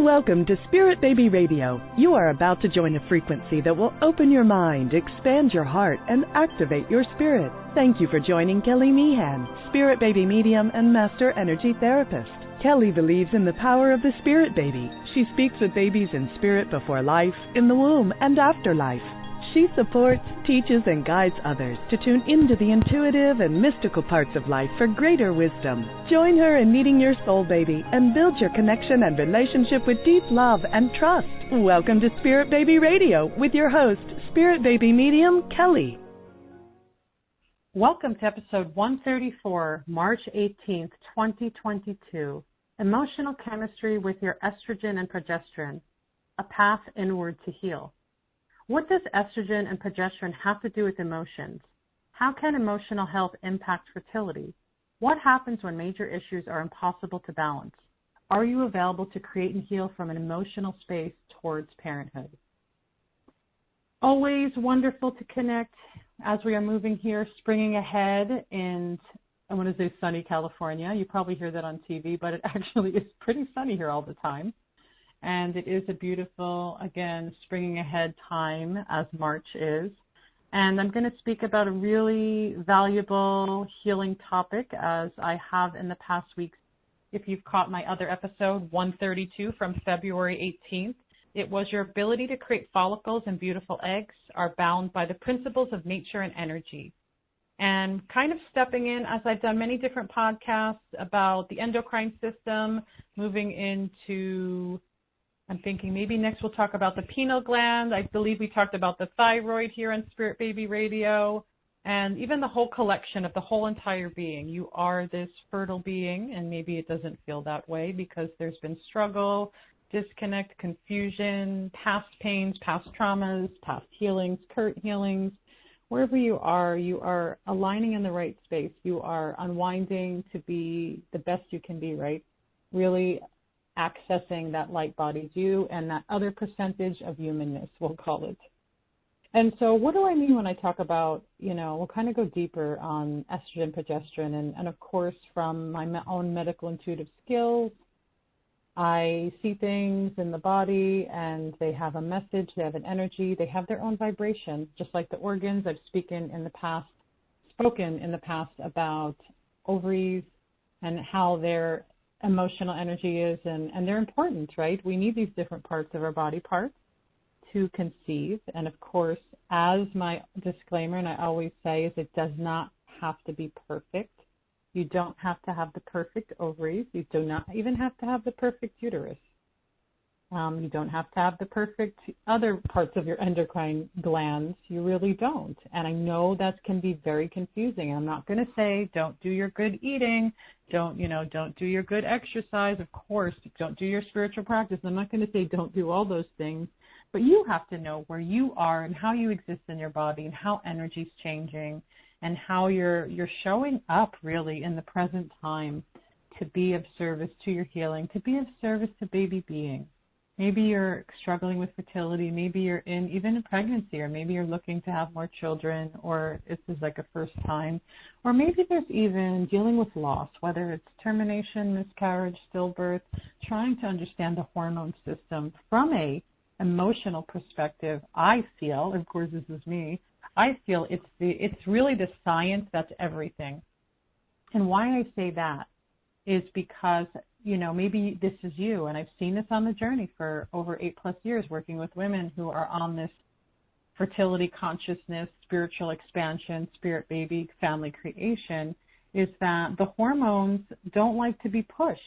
Welcome to Spirit Baby Radio. You are about to join a frequency that will open your mind, expand your heart, and activate your spirit. Thank you for joining Kelly Meehan, Spirit Baby Medium and Master Energy Therapist. Kelly believes in the power of the Spirit Baby. She speaks with babies in spirit before life, in the womb, and after life. She supports, teaches, and guides others to tune into the intuitive and mystical parts of life for greater wisdom. Join her in meeting your soul baby and build your connection and relationship with deep love and trust. Welcome to Spirit Baby Radio with your host, Spirit Baby Medium, Kelly. Welcome to episode 134, March 18th, 2022. Emotional chemistry with your estrogen and progesterone, a path inward to heal. What does estrogen and progesterone have to do with emotions? How can emotional health impact fertility? What happens when major issues are impossible to balance? Are you available to create and heal from an emotional space towards parenthood? Always wonderful to connect as we are moving here, springing ahead in, I want to say sunny California. You probably hear that on TV, but it actually is pretty sunny here all the time. And it is a beautiful, again, springing ahead time as March is. And I'm going to speak about a really valuable healing topic as I have in the past weeks. If you've caught my other episode, 132 from February 18th, it was your ability to create follicles and beautiful eggs are bound by the principles of nature and energy. And kind of stepping in, as I've done many different podcasts about the endocrine system, moving into, I'm thinking maybe next we'll talk about the pineal gland. I believe we talked about the thyroid here on Spirit Baby Radio, and even the whole collection of the whole entire being. You are this fertile being, and maybe it doesn't feel that way because there's been struggle, disconnect, confusion, past pains, past traumas, past healings, current healings. Wherever you are aligning in the right space. You are unwinding to be the best you can be, right? Really accessing that light bodied you and that other percentage of humanness, we'll call it. And so what do I mean when I talk about, we'll kind of go deeper on estrogen, progesterone, and of course from my own medical intuitive skills, I see things in the body and they have a message, they have an energy, they have their own vibration, just like the organs. I've spoken in the past about ovaries and how their emotional energy is, and they're important, right? We need these different parts of our body parts to conceive. And of course, as my disclaimer, and I always say, is it does not have to be perfect. You don't have to have the perfect ovaries. You do not even have to have the perfect uterus. You don't have to have the perfect other parts of your endocrine glands. You really don't. And I know that can be very confusing. I'm not going to say don't do your good eating, don't do your good exercise. Of course, don't do your spiritual practice. I'm not going to say don't do all those things. But you have to know where you are and how you exist in your body and how energy's changing and how you're showing up really in the present time to be of service to your healing, to be of service to baby beings. Maybe you're struggling with fertility, maybe you're even in pregnancy, or maybe you're looking to have more children, or this is like a first time, or maybe there's even dealing with loss, whether it's termination, miscarriage, stillbirth, trying to understand the hormone system from a emotional perspective. I feel, of course this is me, I feel it's really the science that's everything. And why I say that is because, maybe this is you, and I've seen this on the journey for over 8+ years working with women who are on this fertility consciousness, spiritual expansion, spirit baby, family creation, is that the hormones don't like to be pushed.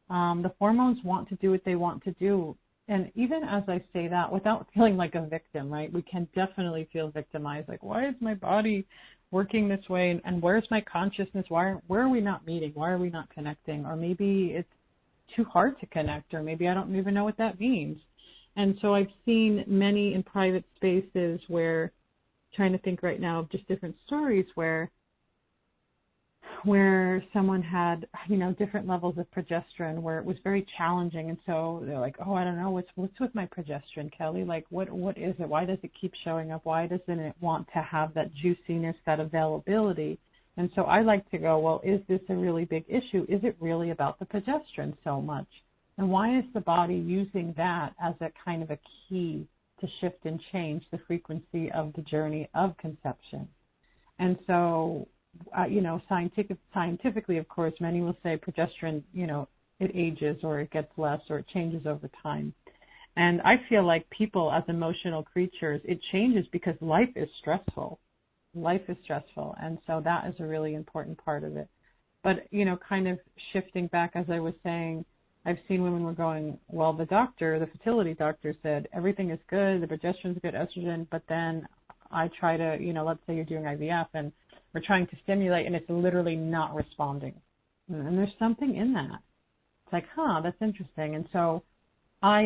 The hormones want to do what they want to do. And even as I say that, without feeling like a victim, right, we can definitely feel victimized. Like, why is my body working this way? And where's my consciousness? Where are we not meeting? Why are we not connecting? Or maybe it's too hard to connect, or maybe I don't even know what that means. And so I've seen many in private spaces where, trying to think right now of just different stories where someone had, different levels of progesterone, where it was very challenging. And so they're like, oh, I don't know, what's with my progesterone, Kelly? Like, what is it? Why does it keep showing up? Why doesn't it want to have that juiciness, that availability? And so I like to go, well, is this a really big issue? Is it really about the progesterone so much? And why is the body using that as a kind of a key to shift and change the frequency of the journey of conception? And so, scientifically, of course, many will say progesterone, it ages or it gets less or it changes over time. And I feel like people as emotional creatures, it changes because life is stressful. Life is stressful. And so that is a really important part of it. But, kind of shifting back, as I was saying, I've seen women were going, well, the fertility doctor said everything is good, the progesterone's good, estrogen, but then I try to, let's say you're doing IVF and we're trying to stimulate and it's literally not responding. And there's something in that. It's like, that's interesting. And so I,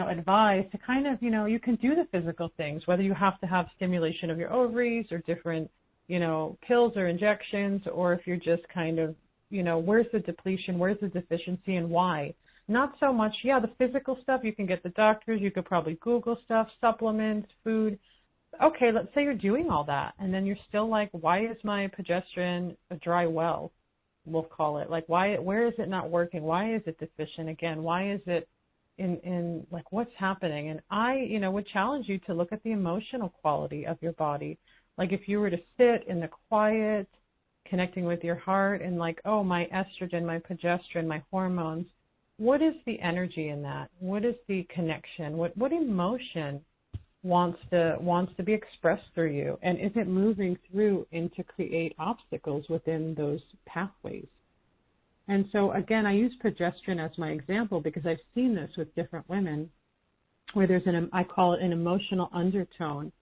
advise to kind of, you can do the physical things, whether you have to have stimulation of your ovaries or different, pills or injections, or if you're just kind of, where's the depletion, where's the deficiency, and why? Not so much, the physical stuff, you can get the doctors, you could probably Google stuff, supplements, food. Okay, let's say you're doing all that, and then you're still like, why is my progesterone a dry well, we'll call it? Like, where is it not working? Why is it deficient again? Why is it in like, what's happening? And I, would challenge you to look at the emotional quality of your body. Like, if you were to sit in the quiet, connecting with your heart and like, oh, my estrogen, my progesterone, my hormones, what is the energy in that? What is the connection? What emotion wants to be expressed through you? And is it moving through and to create obstacles within those pathways? And so, again, I use progesterone as my example because I've seen this with different women where there's I call it an emotional undertone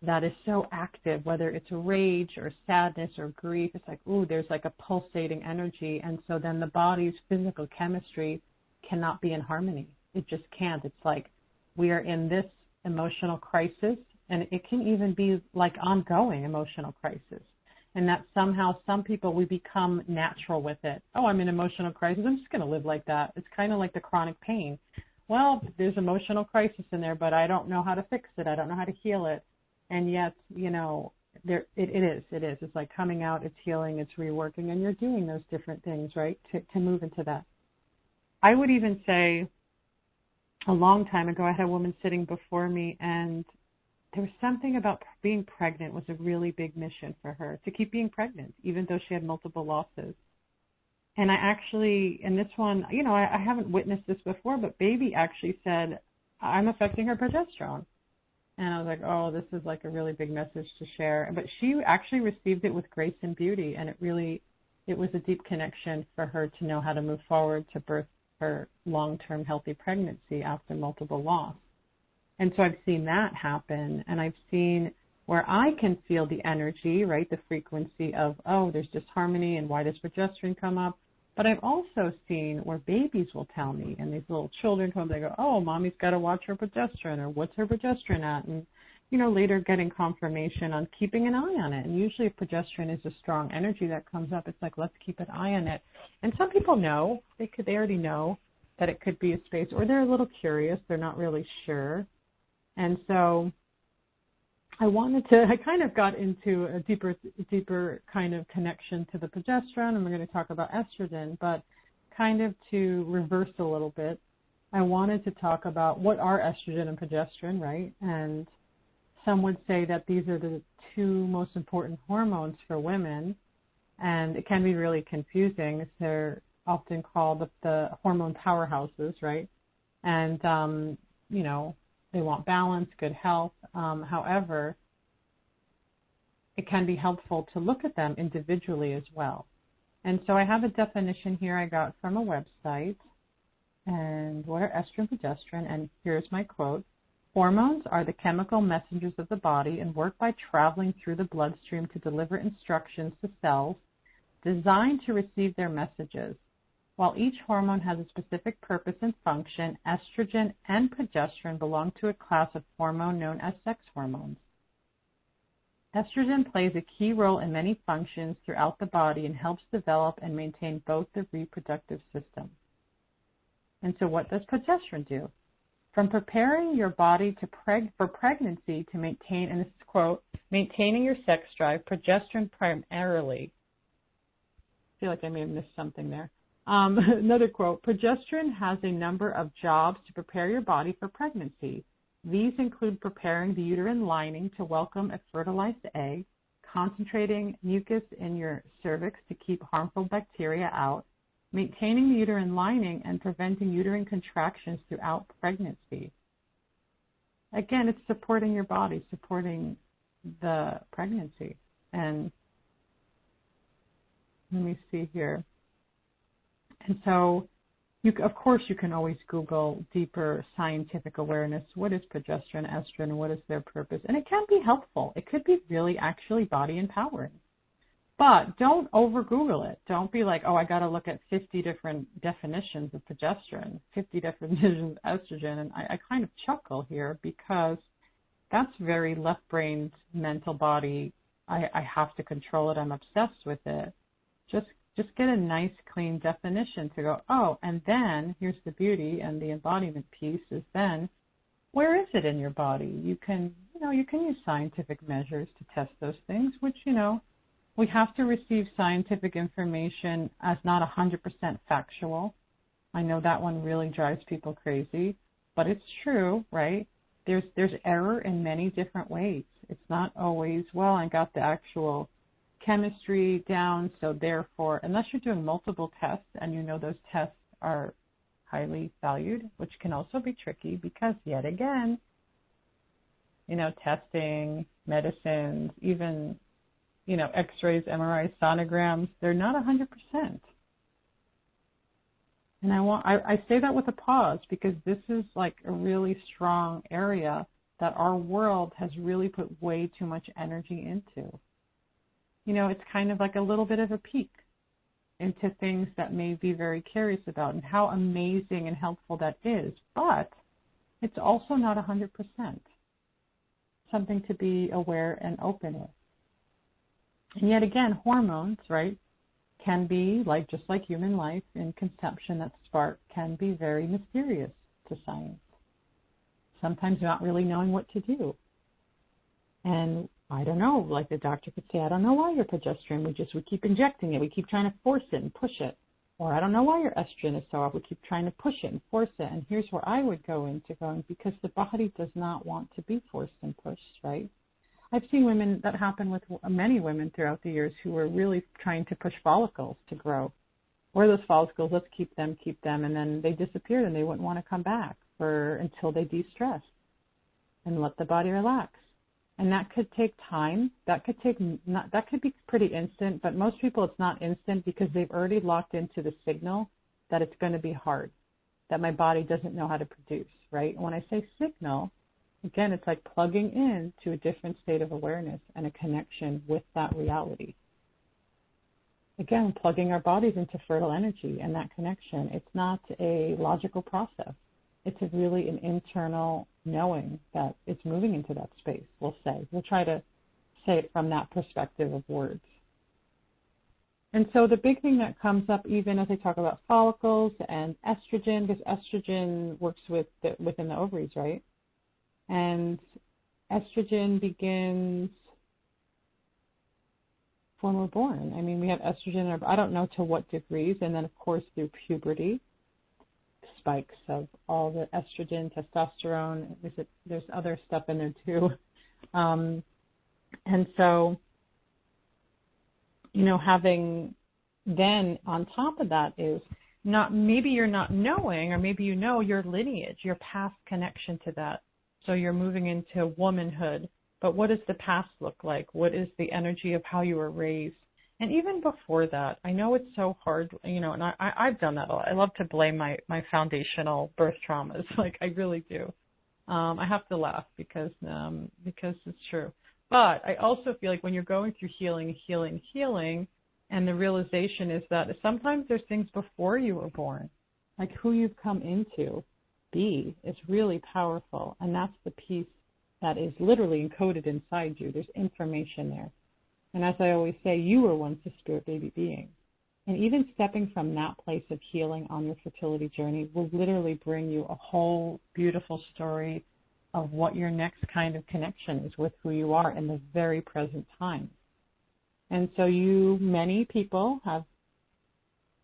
that is so active, whether it's rage or sadness or grief. It's like, ooh, there's like a pulsating energy. And so then the body's physical chemistry cannot be in harmony. It just can't. It's like we are in this emotional crisis, and it can even be like ongoing emotional crisis. And that somehow some people, we become natural with it. Oh, I'm in emotional crisis. I'm just going to live like that. It's kind of like the chronic pain. Well, there's emotional crisis in there, but I don't know how to fix it. I don't know how to heal it. And yet, it is. It's like coming out, it's healing, it's reworking, and you're doing those different things, right, to move into that. I would even say a long time ago, I had a woman sitting before me, and there was something about being pregnant was a really big mission for her, to keep being pregnant, even though she had multiple losses. And I actually, in this one, I haven't witnessed this before, but baby actually said, I'm affecting her progesterone. And I was like, oh, this is like a really big message to share. But she actually received it with grace and beauty, and it was a deep connection for her to know how to move forward to birth her long-term healthy pregnancy after multiple loss. And so I've seen that happen, and I've seen where I can feel the energy, right, the frequency of, oh, there's disharmony, and why does progesterone come up? But I've also seen where babies will tell me, and these little children come, they go, oh, mommy's got to watch her progesterone, or what's her progesterone at? And, later getting confirmation on keeping an eye on it. And usually if progesterone is a strong energy that comes up, it's like, let's keep an eye on it. And some people know, they already know that it could be a space, or they're a little curious, they're not really sure. And so I kind of got into a deeper kind of connection to the progesterone, and we're going to talk about estrogen, but kind of to reverse a little bit, I wanted to talk about what are estrogen and progesterone, right? And some would say that these are the two most important hormones for women, and it can be really confusing. They're often called the hormone powerhouses, right? And, they want balance, good health. However, it can be helpful to look at them individually as well. And so I have a definition here I got from a website. And what are estrogen and progesterone? And here's my quote. Hormones are the chemical messengers of the body and work by traveling through the bloodstream to deliver instructions to cells designed to receive their messages. While each hormone has a specific purpose and function, estrogen and progesterone belong to a class of hormone known as sex hormones. Estrogen plays a key role in many functions throughout the body and helps develop and maintain both the reproductive system. And so what does progesterone do? From preparing your body for pregnancy to maintain, and this is quote, maintaining your sex drive, progesterone primarily, I feel like I may have missed something there, Another quote, progesterone has a number of jobs to prepare your body for pregnancy. These include preparing the uterine lining to welcome a fertilized egg, concentrating mucus in your cervix to keep harmful bacteria out, maintaining the uterine lining, and preventing uterine contractions throughout pregnancy. Again, it's supporting your body, supporting the pregnancy. And let me see here. And so, of course, you can always Google deeper scientific awareness. What is progesterone, estrogen, what is their purpose? And it can be helpful. It could be really actually body empowering. But don't over Google it. Don't be like, oh, I got to look at 50 different definitions of progesterone, 50 definitions of estrogen. And I kind of chuckle here because that's very left-brained, mental body. I have to control it. I'm obsessed with it. Just get a nice, clean definition to go, oh, and then here's the beauty and the embodiment piece is then, where is it in your body? You can use scientific measures to test those things, which, we have to receive scientific information as not 100% factual. I know that one really drives people crazy, but it's true, right? There's error in many different ways. It's not always, well, I got the actual chemistry down, so therefore, unless you're doing multiple tests and those tests are highly valued, which can also be tricky because, yet again, testing, medicines, even, x-rays, MRIs, sonograms, they're not 100%. And I say that with a pause because this is like a really strong area that our world has really put way too much energy into. It's kind of like a little bit of a peek into things that may be very curious about and how amazing and helpful that is. But it's also not 100%. Something to be aware and open with. And yet again, hormones, right, can be, just like human life in conception, that spark can be very mysterious to science. Sometimes not really knowing what to do. And I don't know, like the doctor could say, I don't know why your progesterone, we keep injecting it, we keep trying to force it and push it. Or I don't know why your estrogen is so off, we keep trying to push it and force it. And here's where I would go into going, because the body does not want to be forced and pushed, right? I've seen women, that happen with many women throughout the years who were really trying to push follicles to grow. Where are those follicles? Let's keep them, and then they disappeared and they wouldn't want to come back until they de-stressed and let the body relax. And that could take time. That could be pretty instant, but most people it's not instant because they've already locked into the signal that it's going to be hard, that my body doesn't know how to produce, right? And when I say signal, again, it's like plugging in to a different state of awareness and a connection with that reality. Again, plugging our bodies into fertile energy and that connection. It's not a logical process. It's really an internal knowing that it's moving into that space, we'll say. We'll try to say it from that perspective of words. And so the big thing that comes up, even as I talk about follicles and estrogen, because estrogen works within the ovaries, right? And estrogen begins when we're born. I mean, we have estrogen, I don't know to what degrees, and then, of course, through puberty, spikes of all the estrogen, testosterone. There's other stuff in there, too. And so, having then on top of that is maybe you're not knowing, or maybe your lineage, your past connection to that. So you're moving into womanhood, but what does the past look like? What is the energy of how you were raised? And even before that, I know it's so hard, and I've done that a lot. I love to blame my foundational birth traumas, like I really do. I have to laugh because it's true. But I also feel like when you're going through healing, and the realization is that sometimes there's things before you were born, like who you've come into be is really powerful. And that's the piece that is literally encoded inside you. There's information there. And as I always say, you were once a spirit baby being. And even stepping from that place of healing on your fertility journey will literally bring you a whole beautiful story of what your next kind of connection is with who you are in the very present time. And so many people have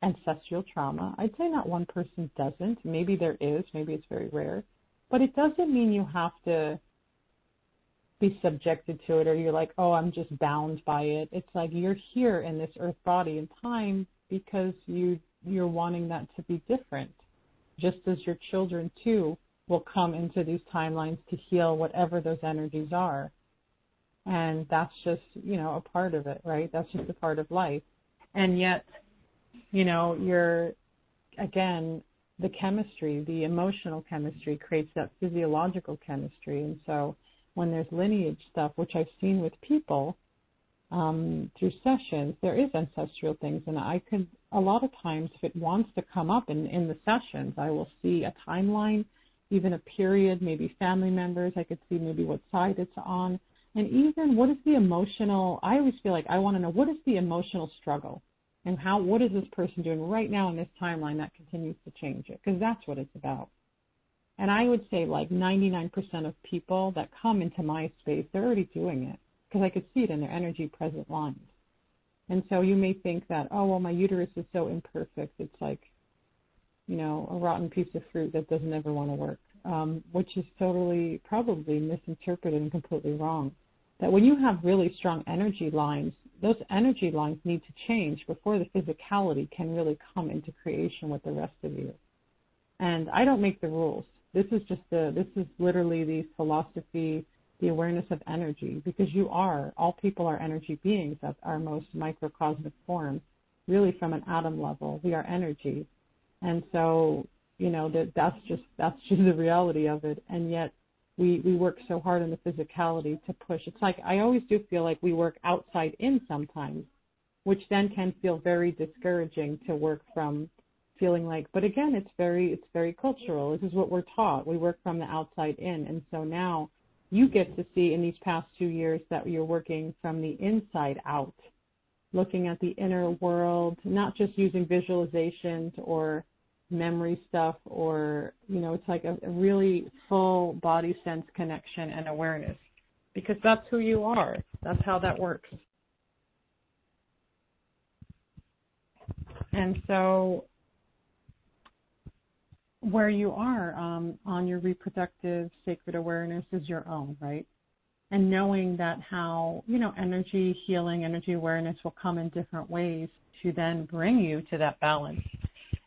ancestral trauma. I'd say not one person doesn't. Maybe there is. Maybe it's very rare. But it doesn't mean you have to be subjected to it or you're like, oh, I'm just bound by it. It's like you're here in this earth body and time because you're wanting that to be different. Just as your children, too, will come into these timelines to heal whatever those energies are. And that's just, a part of it, right? That's just a part of life. And yet, again, the chemistry, the emotional chemistry creates that physiological chemistry. And so when there's lineage stuff, which I've seen with people through sessions, there is ancestral things. And I could, a lot of times, if it wants to come up in the sessions, I will see a timeline, even a period, maybe family members. I could see maybe what side it's on. And even what is the emotional, I always feel like I want to know what is the emotional struggle and what is this person doing right now in this timeline that continues to change it? Because that's what it's about. And I would say like 99% of people that come into my space, they're already doing it because I could see it in their energy present lines. And so you may think that, oh, well, my uterus is so imperfect. It's like, a rotten piece of fruit that doesn't ever want to work, which is totally probably misinterpreted and completely wrong. That when you have really strong energy lines, those energy lines need to change before the physicality can really come into creation with the rest of you. And I don't make the rules. This is literally the philosophy, the awareness of energy, because all people are energy beings at our most microcosmic form, really from an atom level. We are energy. And so, that's just the reality of it. And yet we work so hard on the physicality to push. It's like I always do feel like we work outside in sometimes, which then can feel very discouraging to work from feeling like, but again, it's very cultural. This is what we're taught. We work from the outside in. And so now you get to see in these past 2 years that you're working from the inside out, looking at the inner world, not just using visualizations or memory stuff or, it's like a really full body sense connection and awareness because that's who you are. That's how that works. And so where you are on your reproductive sacred awareness is your own, right? And knowing that how, energy healing, energy awareness will come in different ways to then bring you to that balance.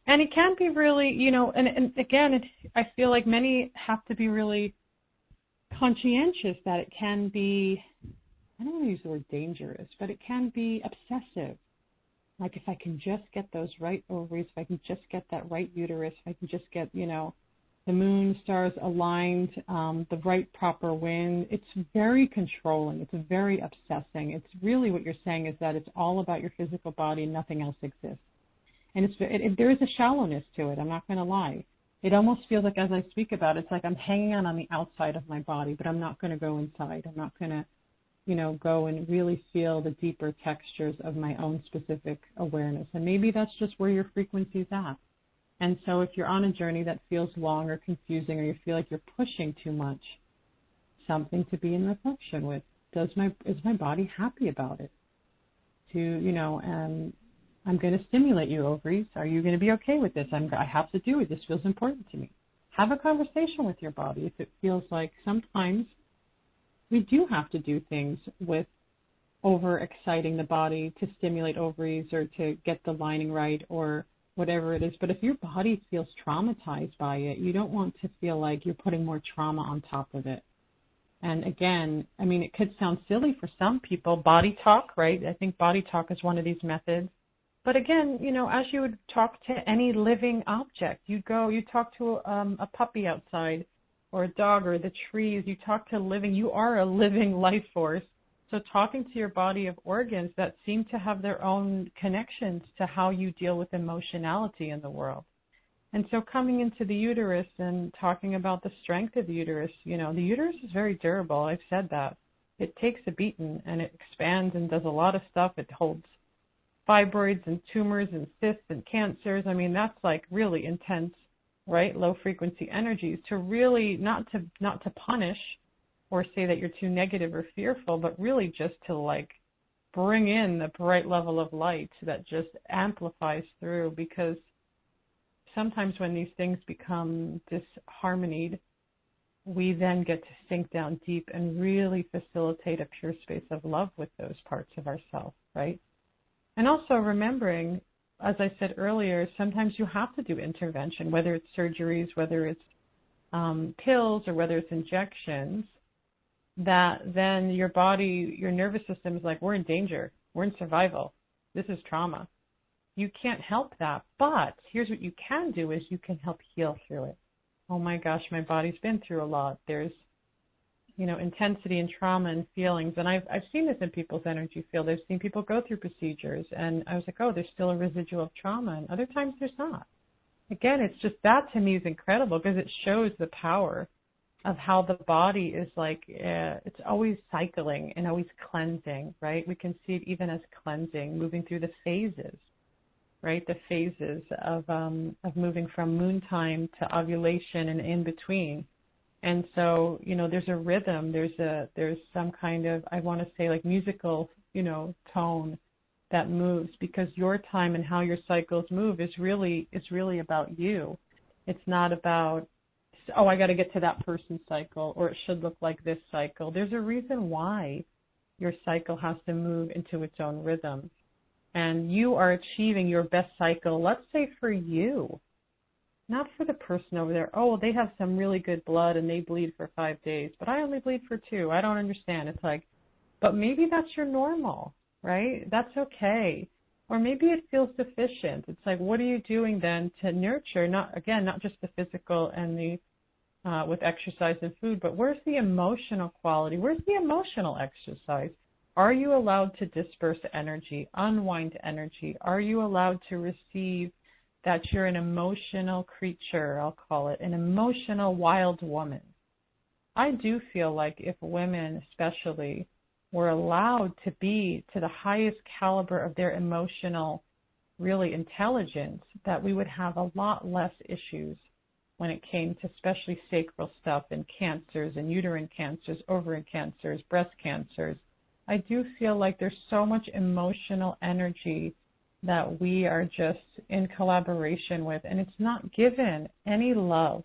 And it can be really, and again, I feel like many have to be really conscientious that it can be, I don't want to use the word dangerous, but it can be obsessive. Like if I can just get those right ovaries, if I can just get that right uterus, if I can just get, the moon, stars aligned, the right proper wind, it's very controlling. It's very obsessing. It's really what you're saying is that it's all about your physical body and nothing else exists. And there is a shallowness to it. I'm not going to lie. It almost feels like as I speak about it, it's like I'm hanging on the outside of my body, but I'm not going to go inside. I'm not going to, go and really feel the deeper textures of my own specific awareness. And maybe that's just where your frequency's at. And so if you're on a journey that feels long or confusing or you feel like you're pushing too much, something to be in reflection with. Is my body happy about it? I'm going to stimulate you, ovaries. Are you going to be okay with this? I have to do it. This feels important to me. Have a conversation with your body if it feels like sometimes we do have to do things with over-exciting the body to stimulate ovaries or to get the lining right or whatever it is. But if your body feels traumatized by it, you don't want to feel like you're putting more trauma on top of it. And again, it could sound silly for some people, body talk, right? I think body talk is one of these methods. But again, as you would talk to any living object, you talk to a puppy outside or a dog or the trees, you talk to you are a living life force. So talking to your body of organs that seem to have their own connections to how you deal with emotionality in the world. And so coming into the uterus and talking about the strength of the uterus, the uterus is very durable. I've said that. It takes a beating and it expands and does a lot of stuff. It holds fibroids and tumors and cysts and cancers. That's like really intense, right? Low frequency energies to really not to punish or say that you're too negative or fearful, but really just to like bring in the bright level of light that just amplifies through, because sometimes when these things become disharmonied, we then get to sink down deep and really facilitate a pure space of love with those parts of ourselves, right? And also remembering, as I said earlier, sometimes you have to do intervention, whether it's surgeries, whether it's pills, or whether it's injections, that then your body, your nervous system is like, we're in danger, we're in survival, this is trauma. You can't help that, but here's what you can do is you can help heal through it. Oh my gosh, my body's been through a lot. There's, intensity and trauma and feelings. And I've seen this in people's energy field. I've seen people go through procedures, and I was like, oh, there's still a residual of trauma. And other times there's not. Again, it's just, that to me is incredible, because it shows the power of how the body is like, it's always cycling and always cleansing, right? We can see it even as cleansing, moving through the phases, right? The phases of moving from moon time to ovulation and in between. And so, there's a rhythm, there's some kind of, I want to say, like musical, tone that moves, because your time and how your cycles move is really about you. It's not about, oh, I got to get to that person's cycle, or it should look like this cycle. There's a reason why your cycle has to move into its own rhythm. And you are achieving your best cycle, let's say for you, not for the person over there. Oh, well, they have some really good blood and they bleed for 5 days, but I only bleed for 2. I don't understand. It's like, but maybe that's your normal, right? That's okay. Or maybe it feels deficient. It's like, what are you doing then to nurture, not just the physical and the with exercise and food, but where's the emotional quality? Where's the emotional exercise? Are you allowed to disperse energy, unwind energy? Are you allowed to receive that you're an emotional creature, I'll call it, an emotional wild woman? I do feel like if women especially were allowed to be to the highest caliber of their emotional, really intelligence, that we would have a lot less issues when it came to especially sacral stuff and cancers and uterine cancers, ovarian cancers, breast cancers. I do feel like there's so much emotional energy that we are just in collaboration with, and it's not given any love.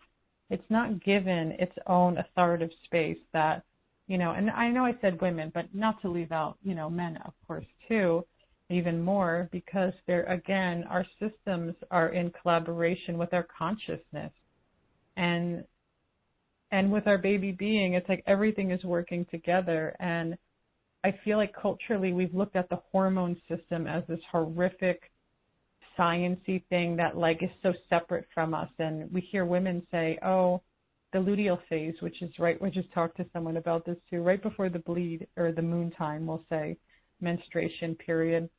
It's not given its own authoritative space that, and I know I said women, but not to leave out, men, of course, too, even more, because they're, again, our systems are in collaboration with our consciousness. And with our baby being, it's like everything is working together. And I feel like culturally we've looked at the hormone system as this horrific science-y thing that like is so separate from us. And we hear women say, oh, the luteal phase, which is right, we just talked to someone about this too, right before the bleed or the moon time, we'll say, menstruation period.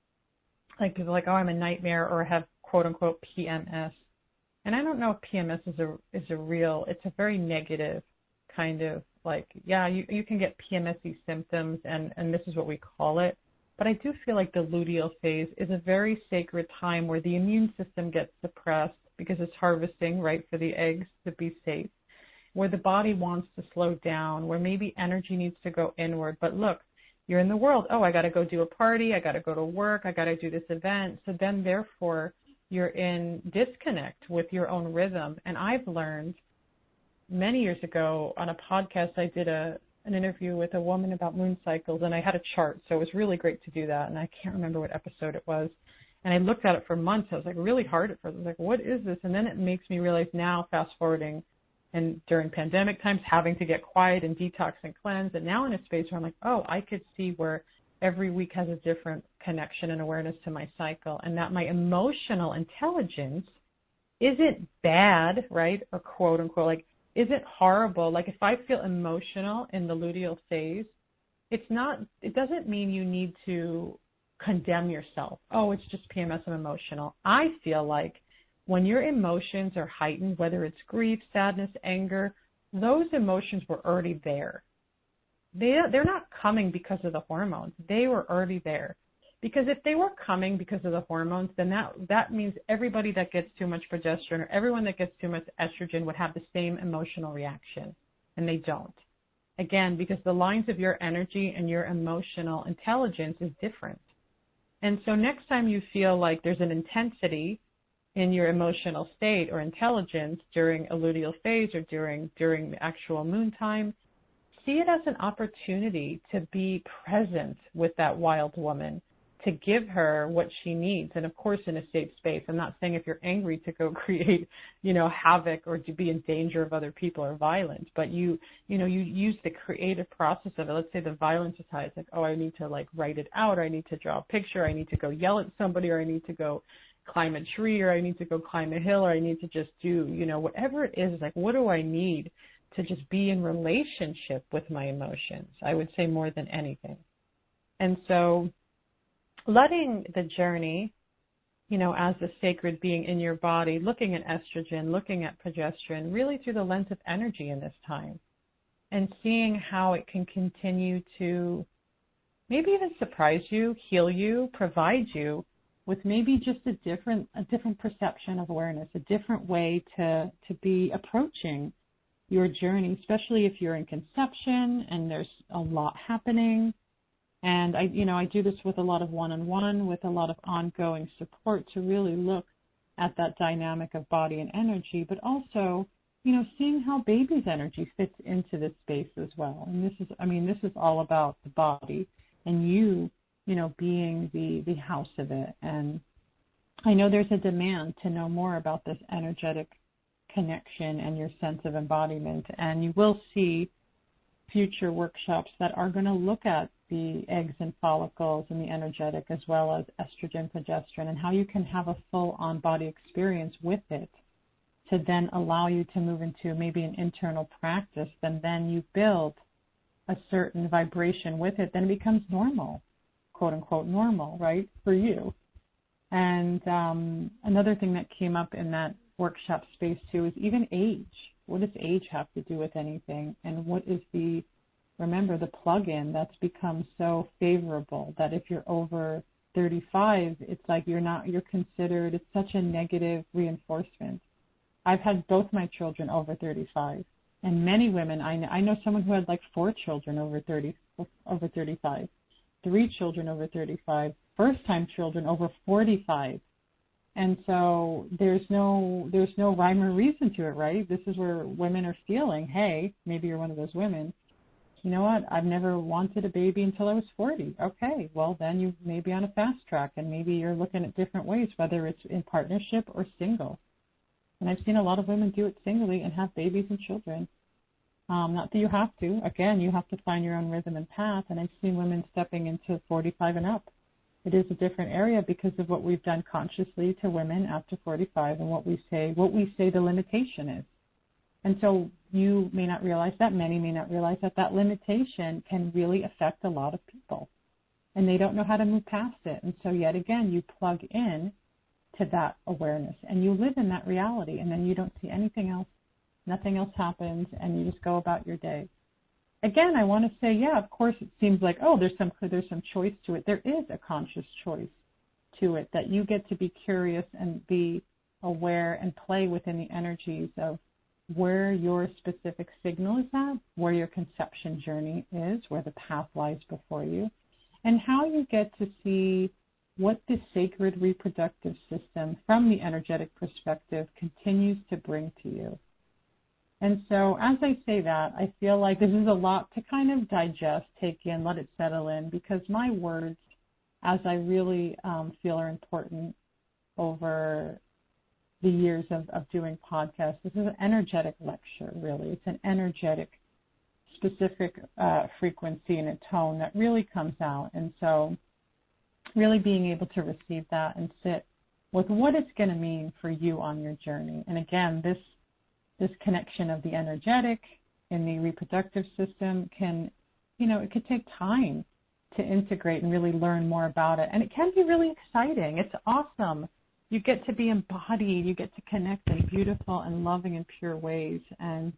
Like people are like, oh, I'm a nightmare, or I have quote unquote PMS. And I don't know if PMS is a real, it's a very negative kind of like, yeah, you can get PMS-y symptoms, and this is what we call it. But I do feel like the luteal phase is a very sacred time where the immune system gets suppressed because it's harvesting, right, for the eggs to be safe, where the body wants to slow down, where maybe energy needs to go inward. But look, you're in the world. Oh, I got to go do a party. I got to go to work. I got to do this event. So then, therefore, you're in disconnect with your own rhythm. And I've learned many years ago on a podcast, I did an interview with a woman about moon cycles, and I had a chart. So it was really great to do that. And I can't remember what episode it was. And I looked at it for months. I was like really hard at first. I was like, what is this? And then it makes me realize now, fast forwarding, and during pandemic times, having to get quiet and detox and cleanse. And now in a space where I'm like, oh, I could see where every week has a different connection and awareness to my cycle, and that my emotional intelligence isn't bad, right? Or quote unquote, like, isn't horrible. Like if I feel emotional in the luteal phase, it doesn't mean you need to condemn yourself. Oh, it's just PMS, I'm emotional. I feel like when your emotions are heightened, whether it's grief, sadness, anger, those emotions were already there. They're not coming because of the hormones. They were already there. Because if they were coming because of the hormones, then that means everybody that gets too much progesterone or everyone that gets too much estrogen would have the same emotional reaction, and they don't. Again, because the lines of your energy and your emotional intelligence is different. And so next time you feel like there's an intensity in your emotional state or intelligence during a luteal phase or during the actual moon time, see it as an opportunity to be present with that wild woman, to give her what she needs. And of course, in a safe space. I'm not saying if you're angry to go create, havoc or to be in danger of other people or violence, but you use the creative process of it. Let's say the violence is high. It's like, oh, I need to write it out, or I need to draw a picture, I need to go yell at somebody, or I need to go climb a tree, or I need to go climb a hill, or I need to just do, whatever it is, what do I need to just be in relationship with my emotions, I would say, more than anything. And so letting the journey, as a sacred being in your body, looking at estrogen, looking at progesterone, really through the lens of energy in this time, and seeing how it can continue to maybe even surprise you, heal you, provide you with maybe just a different perception of awareness, a different way to be approaching your journey, especially if you're in conception and there's a lot happening. And I do this with a lot of one-on-one, with a lot of ongoing support to really look at that dynamic of body and energy, but also, seeing how baby's energy fits into this space as well. And this is all about the body and you being the house of it. And I know there's a demand to know more about this energetic connection and your sense of embodiment. And you will see future workshops that are going to look at the eggs and follicles and the energetic, as well as estrogen, progesterone, and how you can have a full on-body experience with it to then allow you to move into maybe an internal practice. Then you build a certain vibration with it. Then it becomes normal, quote unquote normal, right, for you. And another thing that came up in that workshop space too is even age. What does age have to do with anything? And what is remember the plug-in that's become so favorable that if you're over 35, it's like you're considered, it's such a negative reinforcement. I've had both my children over 35, and many women, I know someone who had 4 children over 35, 3 children over 35, first-time children over 45. And so there's no rhyme or reason to it, right? This is where women are feeling, hey, maybe you're one of those women, you know what, I've never wanted a baby until I was 40. Okay, well, then you may be on a fast track, and maybe you're looking at different ways, whether it's in partnership or single. And I've seen a lot of women do it singly and have babies and children. Not that you have to. Again, you have to find your own rhythm and path, and I've seen women stepping into 45 and up. It is a different area because of what we've done consciously to women after 45 and what we say the limitation is. And so you may not realize that, many may not realize that limitation can really affect a lot of people. And they don't know how to move past it. And so yet again, you plug in to that awareness and you live in that reality, and then you don't see anything else. Nothing else happens, and you just go about your day. Again, I want to say, yeah, of course, it seems like, oh, there's some choice to it. There is a conscious choice to it, that you get to be curious and be aware and play within the energies of where your specific signal is at, where your conception journey is, where the path lies before you, and how you get to see what the sacred reproductive system from the energetic perspective continues to bring to you. And so as I say that, I feel like this is a lot to kind of digest, take in, let it settle in, because my words, as I really feel are important over the years of doing podcasts, this is an energetic lecture, really. It's an energetic, specific frequency and a tone that really comes out. And so really being able to receive that and sit with what it's going to mean for you on your journey. And again, this connection of the energetic in the reproductive system can, it could take time to integrate and really learn more about it. And it can be really exciting. It's awesome. You get to be embodied. You get to connect in beautiful and loving and pure ways. And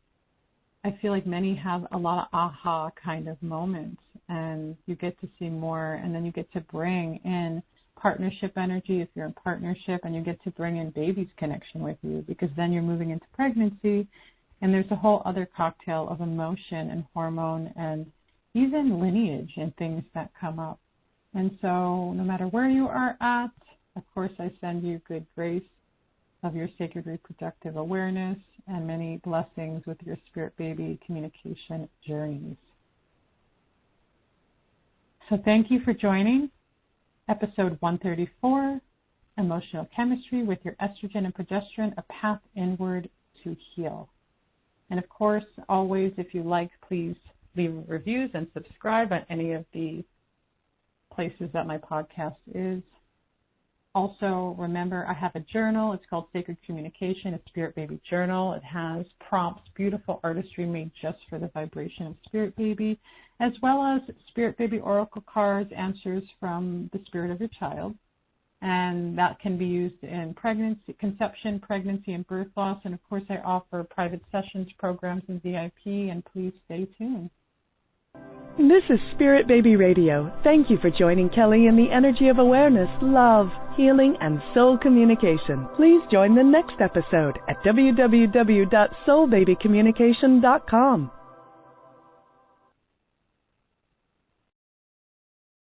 I feel like many have a lot of aha kind of moments, and you get to see more, and then you get to bring in partnership energy if you're in partnership, and you get to bring in baby's connection with you, because then you're moving into pregnancy And there's a whole other cocktail of emotion and hormone and even lineage and things that come up. And so no matter where you are at, of course, I send you good grace of your sacred reproductive awareness and many blessings with your spirit baby communication journeys. So thank you for joining episode 134, Emotional Chemistry with your estrogen and progesterone, a path inward to heal. And of course, always, if you like, please leave reviews and subscribe on any of the places that my podcast is. Also, remember, I have a journal. It's called Sacred Communication, a Spirit Baby journal. It has prompts, beautiful artistry made just for the vibration of Spirit Baby, as well as Spirit Baby oracle cards, answers from the spirit of your child. And that can be used in pregnancy, conception, pregnancy, and birth loss. And of course, I offer private sessions, programs, and VIP, and please stay tuned. This is Spirit Baby Radio. Thank you for joining Kelly in the energy of awareness, love, healing, and soul communication. Please join the next episode at www.soulbabycommunication.com.